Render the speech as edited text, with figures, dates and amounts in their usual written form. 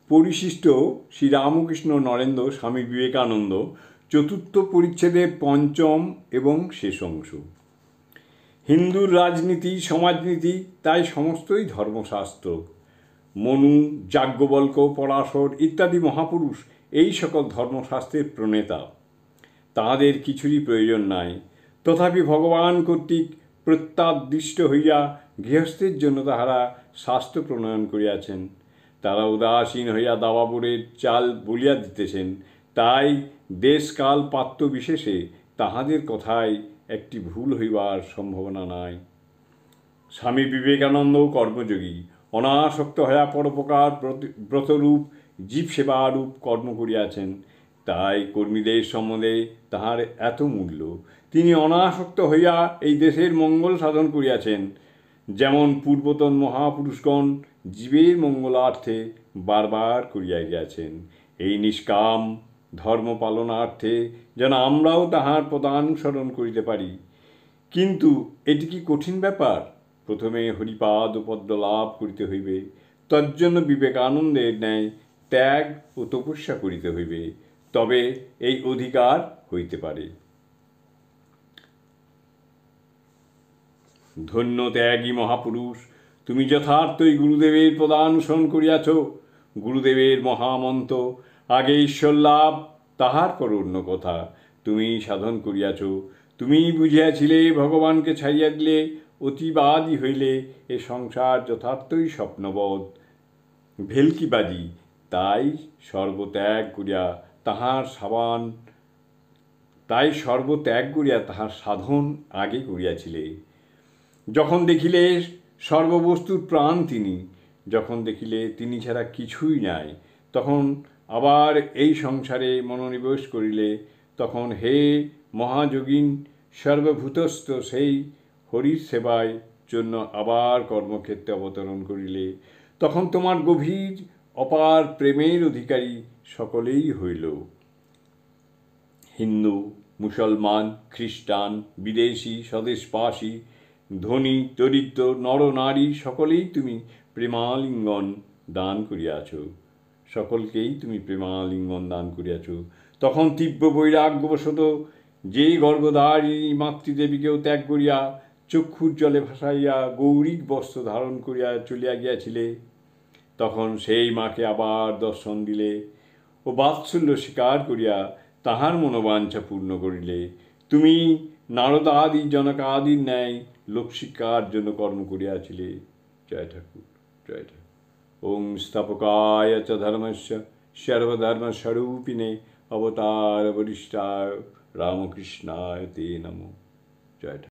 পরিশিষ্ট শ্রীরামকৃষ্ণ নরেন্দ্র স্বামী বিবেকানন্দ, চতুর্থ পরিচ্ছেদের পঞ্চম এবং শেষ অংশ। হিন্দুর রাজনীতি, সমাজনীতি তাই সমস্তই ধর্মশাস্ত্র। মনু, যাজ্ঞবল্ক, পরাশর ইত্যাদি মহাপুরুষ এই সকল ধর্মশাস্ত্রের প্রণেতা। তাহাদের কিছুরই প্রয়োজন নাই, তথাপি ভগবান কর্তৃক প্রত্যাদিষ্ট হইয়া গৃহস্থের জন্য তাহারা শাস্ত্র প্রণয়ন করিয়াছেন। তারা উদাসীন হইয়া দাবাবুরের চাল বলিয়া দিতেছেন, তাই দেশকাল পাত্র বিশেষে তাহাদের কথায় একটি ভুল হইবার সম্ভাবনা নাই। স্বামী বিবেকানন্দ কর্মযোগী, অনাসক্ত হইয়া পরোপকার ব্রতরূপ জীবসেবারূপ কর্ম করিয়াছেন, তাই কর্মীদের সম্বন্ধে তাহার এত মূল্য। তিনি অনাসক্ত হইয়া এই দেশের মঙ্গল সাধন করিয়াছেন, যেমন পূর্বতন মহাপুরুষগণ জীবের মঙ্গলার্থে বারবার করিয়া গিয়াছেন। এই নিষ্কাম ধর্ম পালনার্থে যেন আমরাও তাহার পদানুসরণ করিতে পারি। কিন্তু এটি কি কঠিন ব্যাপার? প্রথমে হরিপাদ পদ্ম লাভ করিতে হইবে, তজ্জন্য বিবেকানন্দের ন্যায় ত্যাগ ও তপস্যা করিতে হইবে, তবে এই অধিকার হইতে পারে। ধন্য ত্যাগী মহাপুরুষ, তুমি যথার্থই গুরুদেবের পদানুসরণ করিয়াছ। গুরুদেবের মহামন্ত্র আগে ঈশ্বর লাভ, তাহার পর অন্য কথা তুমি সাধন করিয়াছ। তুমি বুঝিয়াছিলে ভগবানকে ছাড়িয়া দিলে, অতিবাদী হইলে এ সংসার যথার্থই স্বপ্নবৎ ভেলকিবাজি। তাই সর্বত্যাগ করিয়া তাহার সাধন আগে করিয়াছিলে। যখন দেখিলে সর্ববস্তুর প্রাণ তিনি, যখন দেখিলে তিনি ছাড়া কিছুই নাই, তখন আবার এই সংসারে মনোনিবেশ করিলে, তখন হে মহাযোগিন সর্বভূতস্থ সেই হরির সেবায় জন্য আবার কর্মক্ষেত্রে অবতরণ করিলে, তখন তোমার গভীর অপার প্রেমের অধিকারী সকলেই হইল। হিন্দু, মুসলমান, খ্রিস্টান, বিদেশি, স্বদেশবাসী, ধনী, দরিদ্র, নর নারী সকলেই তুমি প্রেমালিঙ্গন দান করিয়াছ। সকলকেই তুমি প্রেমালিঙ্গন দান করিয়াছ। তখন তীব্র বৈরাগ্যবশত যে গর্ভধারিণী মাতৃদেবীকেও ত্যাগ করিয়া চক্ষুর জলে ভাসাইয়া গৌরিক বস্ত্র ধারণ করিয়া চলিয়া গিয়াছিলে, তখন সেই মাকে আবার দর্শন দিলে ও বাৎসল্য স্বীকার করিয়া তাহার মনোবাঞ্ছা পূর্ণ করিলে। তুমি নারদাদি জনকাদির ন্যায় লোকশিক্ষার জন্য কর্ম করিয়াছিলে। জয় ঠাকুর, জয় ঠাকুর। ওং স্থাপকায় চ ধর্মস্য সর্বধর্মস্বরূপিণে অবতার বরিষ্ঠায় রামকৃষ্ণায় তে নমঃ। জয় ঠাকুর।